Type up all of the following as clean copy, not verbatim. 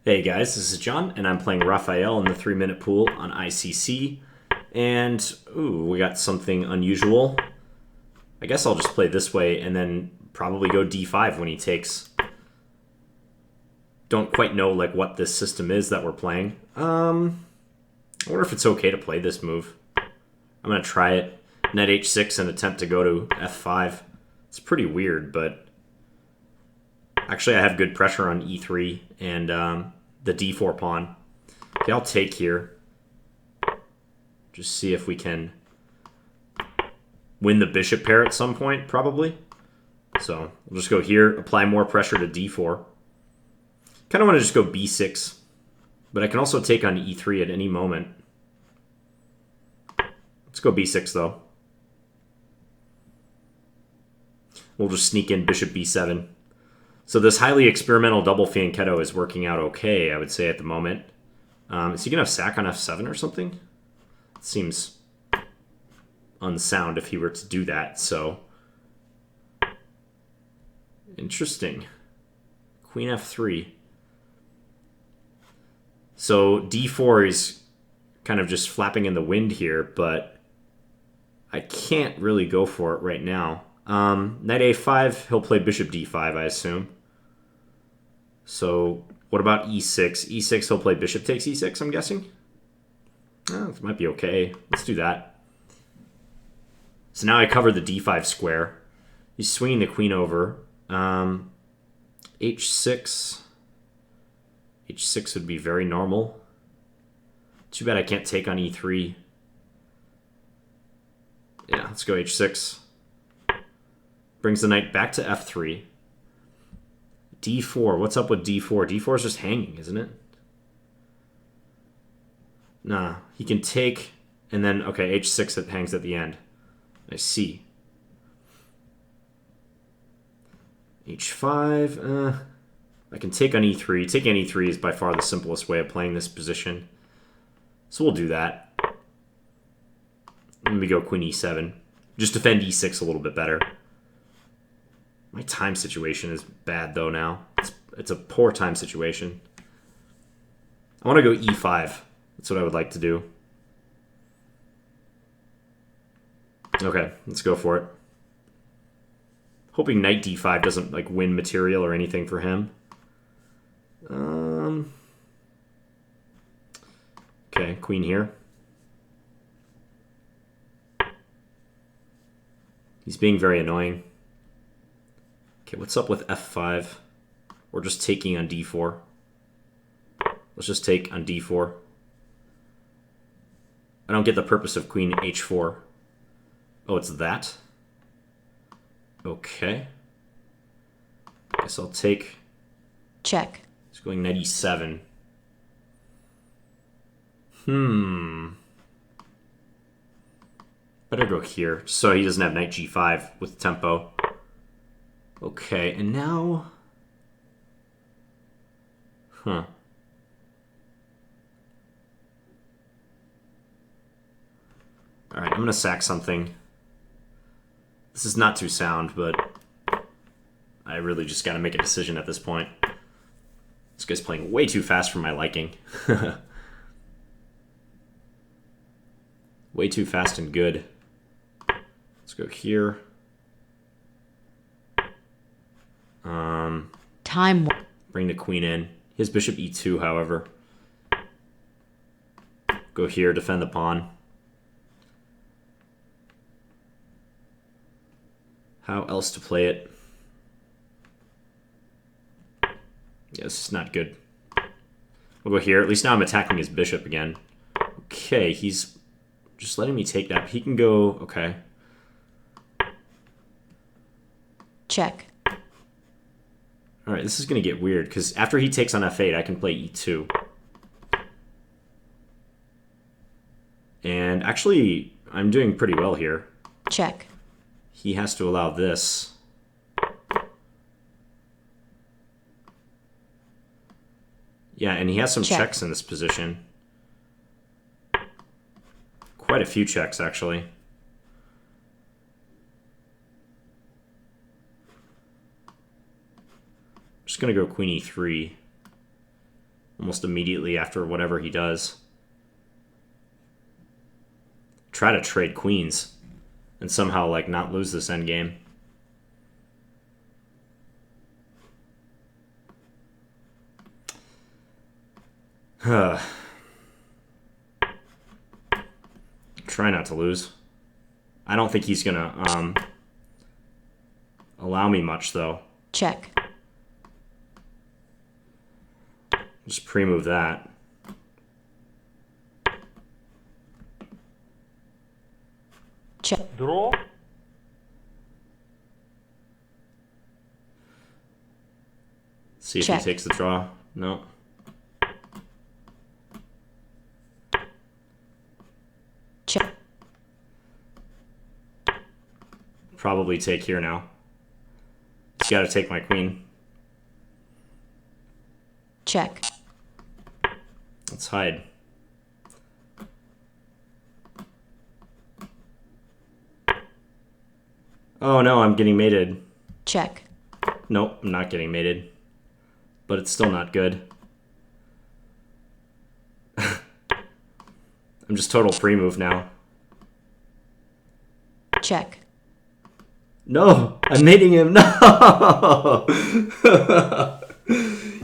Hey guys, this is John, and I'm playing Raphael in the 3-minute pool on ICC. And, ooh, we got something unusual. I guess I'll just play this way and then probably go d5 when he takes. Don't quite know like what this system is that we're playing. I wonder if it's okay to play this move. I'm going to try it. Knight h6 and attempt to go to f5. It's pretty weird, but actually I have good pressure on e3 and the d4 pawn. Okay, I'll take here. Just see if we can win the bishop pair at some point, probably. So we'll just go here, apply more pressure to d4. Kind of want to just go b6, but I can also take on e3 at any moment. Let's go b6, though. We'll just sneak in bishop b7. So this highly experimental double fianchetto is working out okay, I would say, at the moment. Is he going to have sack on f7 or something? It seems unsound if he were to do that, so... Interesting. Queen f3. So d4 is kind of just flapping in the wind here, but I can't really go for it right now. Knight a5, he'll play bishop d5, I assume. So what about e6? E6, he'll play bishop takes e6, I'm guessing. Oh, this might be okay. Let's do that. So now I cover the d5 square. He's swinging the queen over. H6. H6 would be very normal. Too bad I can't take on e3. Yeah, let's go h6. Brings the knight back to f3. d4. What's up with d4? d4 is just hanging, isn't it? Nah, he can take, and then, okay, h6 that hangs at the end. I see. h5, I can take on e3. Taking on e3 is by far the simplest way of playing this position. So we'll do that. Let me go queen e7. Just defend e6 a little bit better. My time situation is bad, though, now. It's a poor time situation. I want to go e5. That's what I would like to do. Okay, let's go for it. Hoping knight d5 doesn't like win material or anything for him. Okay, queen here. He's being very annoying. Okay, what's up with f5? We're just taking on d4. Let's just take on d4. I don't get the purpose of queen h4. Oh, it's that? Okay. Guess I'll take... Check. It's going knight e7. Better go here, so he doesn't have knight g5 with tempo. Okay, and now... Huh. Alright, I'm gonna sack something. This is not too sound, but I really just gotta make a decision at this point. This guy's playing way too fast for my liking. Way too fast and good. Let's go here. Time. Bring the queen in. His bishop e2, however. Go here, defend the pawn. How else to play it? Yeah, this is not good. We'll go here. At least now I'm attacking his bishop again. Okay, he's just letting me take that. He can go... Okay. Check. Alright, this is going to get weird, because after he takes on f8, I can play e2. And actually, I'm doing pretty well here. Check. He has to allow this. Yeah, and he has some checks in this position. Quite a few checks, actually. Just going to go queen e3. almost immediately after whatever he does. Try to trade queens and somehow like not lose this endgame. Try not to lose. I don't think he's gonna allow me much though. Check. Just pre-move that. Check. Draw. See if Check. he takes the draw. No. Check. Probably take here now. He's got to take my queen. Check. Let's hide. Oh no, I'm getting mated. Check. Nope, I'm not getting mated. But it's still not good. I'm just total pre-move now. Check. No! I'm mating him! No!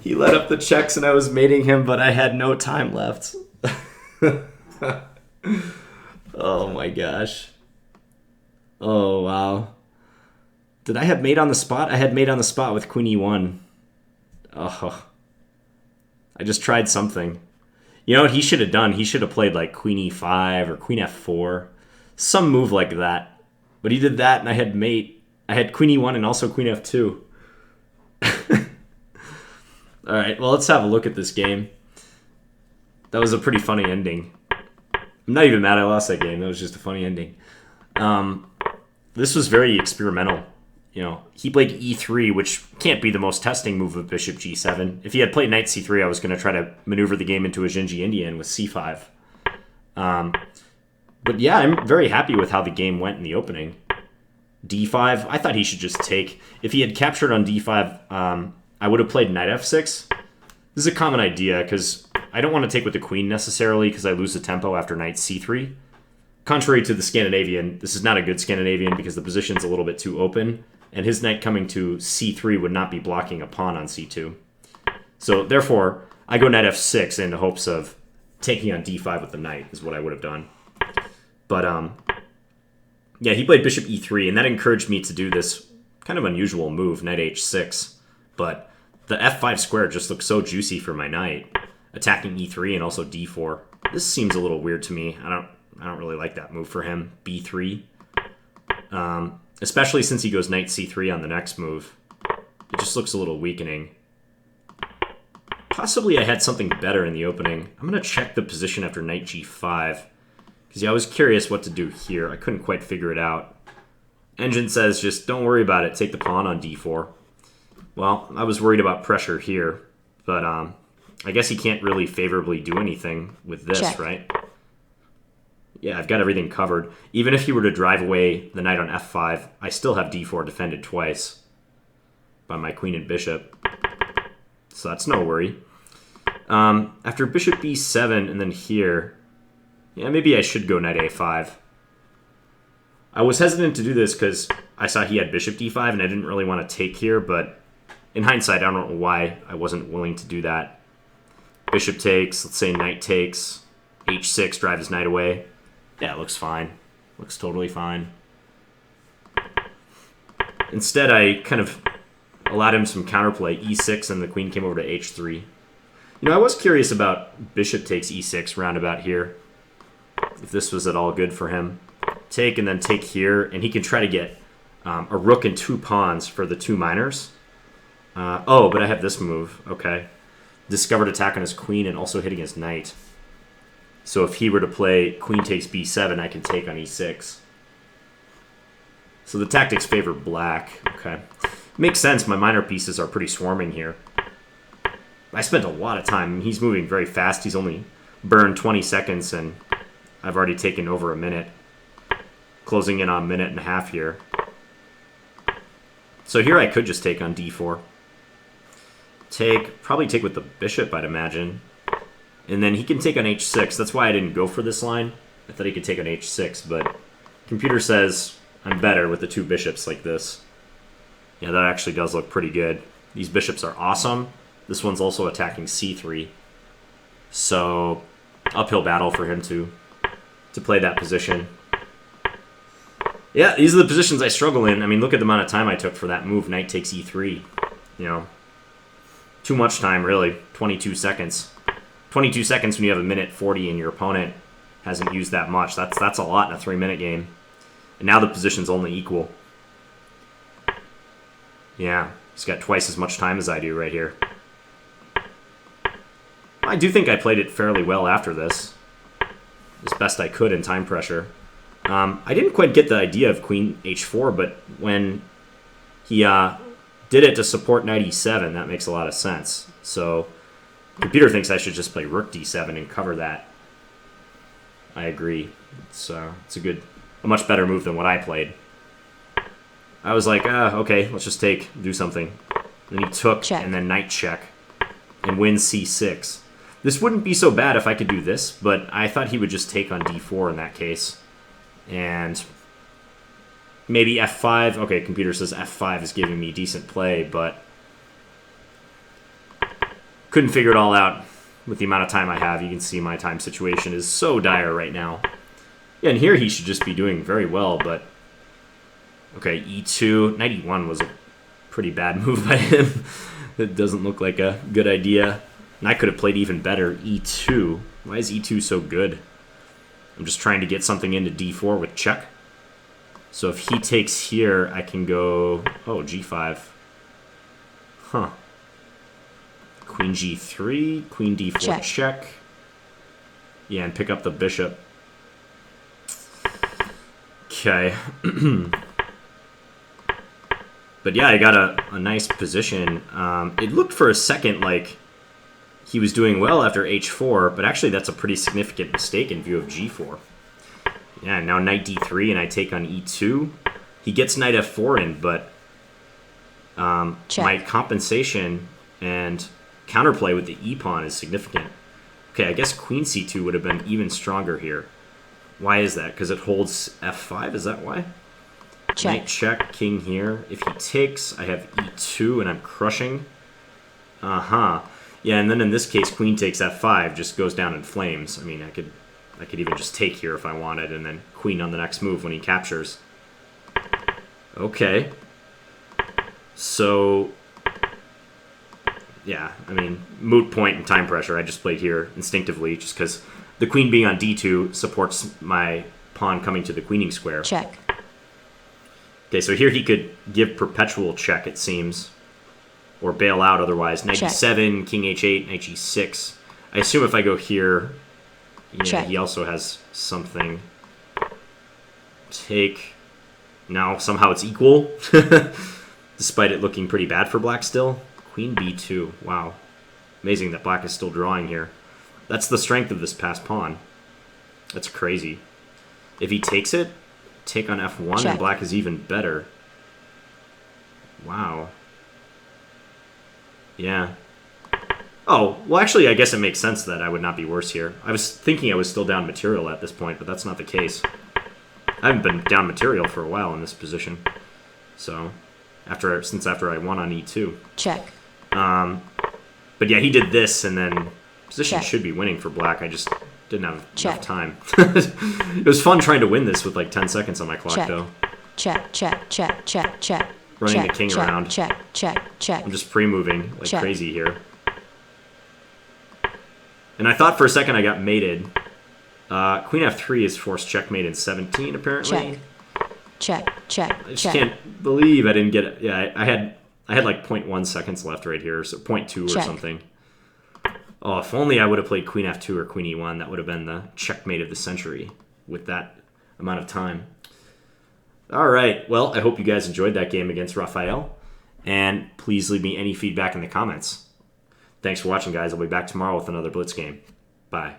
He let up the checks and I was mating him, but I had no time left. Oh my gosh. Oh wow. Did I have mate on the spot? I had mate on the spot with queen e1. Oh. I just tried something. You know what he should have done? He should have played like queen e5 or queen f4. Some move like that. But he did that and I had mate. I had queen e1 and also queen f2. Alright, well let's have a look at this game. That was a pretty funny ending. I'm not even mad I lost that game. That was just a funny ending. This was very experimental. You know, he played e3, which can't be the most testing move of bishop g7. If he had played knight c3, I was going to try to maneuver the game into a Xinji Indian with c5. But yeah, I'm very happy with how the game went in the opening. d5, I thought he should just take. If he had captured on d5, I would have played knight f6. This is a common idea, because I don't want to take with the queen necessarily, because I lose the tempo after knight c3. Contrary to the Scandinavian, this is not a good Scandinavian because the position's a little bit too open, and his knight coming to c3 would not be blocking a pawn on c2. So therefore, I go knight f6 in the hopes of taking on d5 with the knight, is what I would have done. But, yeah, he played bishop e3, and that encouraged me to do this kind of unusual move, knight h6. But the f5 square just looks so juicy for my knight, attacking e3 and also d4. This seems a little weird to me. I don't really like that move for him, b3. Especially since he goes knight c3 on the next move. It just looks a little weakening. Possibly I had something better in the opening. I'm going to check the position after knight g5. Because yeah, I was curious what to do here. I couldn't quite figure it out. Engine says just don't worry about it. Take the pawn on d4. Well, I was worried about pressure here. But I guess he can't really favorably do anything with this, Check. right? Yeah, I've got everything covered. Even if he were to drive away the knight on f5, I still have d4 defended twice by my queen and bishop. So that's no worry. After bishop b7 and then here, yeah, maybe I should go knight a5. I was hesitant to do this because I saw he had bishop d5 and I didn't really want to take here, but in hindsight, I don't know why I wasn't willing to do that. Bishop takes, let's say knight takes, h6, drive his knight away. Yeah, it looks fine. Looks totally fine. Instead, I kind of allowed him some counterplay. e6 and the queen came over to h3. You know, I was curious about bishop takes e6 roundabout here. If this was at all good for him. Take and then take here, and he can try to get a rook and two pawns for the two minors. Oh, but I have this move. Okay. Discovered attack on his queen and also hitting his knight. So if he were to play queen takes b7, I can take on e6. So the tactics favor black. Okay. Makes sense. My minor pieces are pretty swarming here. I spent a lot of time. He's moving very fast. He's only burned 20 seconds, and I've already taken over a minute. Closing in on a minute and a half here. So here I could just take on d4. Take, probably take with the bishop, I'd imagine. And then he can take on h6. That's why I didn't go for this line. I thought he could take on h6, but computer says I'm better with the 2 bishops like this. Yeah, that actually does look pretty good. These bishops are awesome. This one's also attacking c3. So, uphill battle for him to play that position. Yeah, these are the positions I struggle in. I mean, look at the amount of time I took for that move, knight takes e3. You know, too much time, really. 22 seconds. 22 seconds when you have 1:40 and your opponent hasn't used that much. That's a lot in a 3-minute game. And now the position's only equal. Yeah, he's got twice as much time as I do right here. I do think I played it fairly well after this. As best I could in time pressure. I didn't quite get the idea of queen h4, but when he did it to support knight e7, that makes a lot of sense. So, computer thinks I should just play rook d7 and cover that. I agree. It's a much better move than what I played. I was like, okay, let's just do something. Then he took, check. And then knight check, and wins c6. This wouldn't be so bad if I could do this, but I thought he would just take on d4 in that case. And maybe f5. Okay, computer says f5 is giving me decent play, but couldn't figure it all out with the amount of time I have. You can see my time situation is so dire right now. Yeah, and here he should just be doing very well, but... Okay, e2. Knight e1 was a pretty bad move by him. It doesn't look like a good idea. And I could have played even better. e2. Why is e2 so good? I'm just trying to get something into d4 with check. So if he takes here, I can go... Oh, g5. Huh. Queen g3, queen d4 check. Yeah, and pick up the bishop. Okay. But yeah, I got a nice position. It looked for a second like he was doing well after h4, but actually that's a pretty significant mistake in view of g4. Yeah, now knight d3 and I take on e2. He gets knight f4 in, but my compensation and counterplay with the e-pawn is significant. Okay, I guess queen c2 would have been even stronger here. Why is that? Because it holds f5? Is that why? Check. Knight check, king here. If he takes, I have e2 and I'm crushing. Uh-huh. Yeah, and then in this case, queen takes f5 just goes down in flames. I mean, I could even just take here if I wanted, and then queen on the next move when he captures. Okay. So, yeah, I mean, moot point and time pressure. I just played here instinctively just because the queen being on d2 supports my pawn coming to the queening square. Check. Okay, so here he could give perpetual check, it seems. Or bail out otherwise. Knight d7, king h8, knight g6. I assume if I go here, yeah, he also has something. Take. Now, somehow it's equal. Despite it looking pretty bad for black still. Queen b2. Wow. Amazing that black is still drawing here. That's the strength of this passed pawn. That's crazy. If he takes it, take on f1, and black is even better. Wow. Yeah. Oh, well, actually, I guess it makes sense that I would not be worse here. I was thinking I was still down material at this point, but that's not the case. I haven't been down material for a while in this position. So, since after I won on e2. Check. But yeah, he did this, and then position should be winning for black. I just didn't have enough time. It was fun trying to win this with like 10 seconds on my clock, though. Check, check, check, check, check. Running the king around. Check, check, check. I'm just pre-moving like crazy here. And I thought for a second I got mated. Queen f3 is forced checkmate in 17, apparently. Check, check, I just can't believe I didn't get it. Yeah, I had like 0.1 seconds left right here, so 0.2 or something. Oh, if only I would have played queen f2 or queen e1, that would have been the checkmate of the century with that amount of time. All right, well, I hope you guys enjoyed that game against Raffael, and please leave me any feedback in the comments. Thanks for watching, guys. I'll be back tomorrow with another Blitz game. Bye.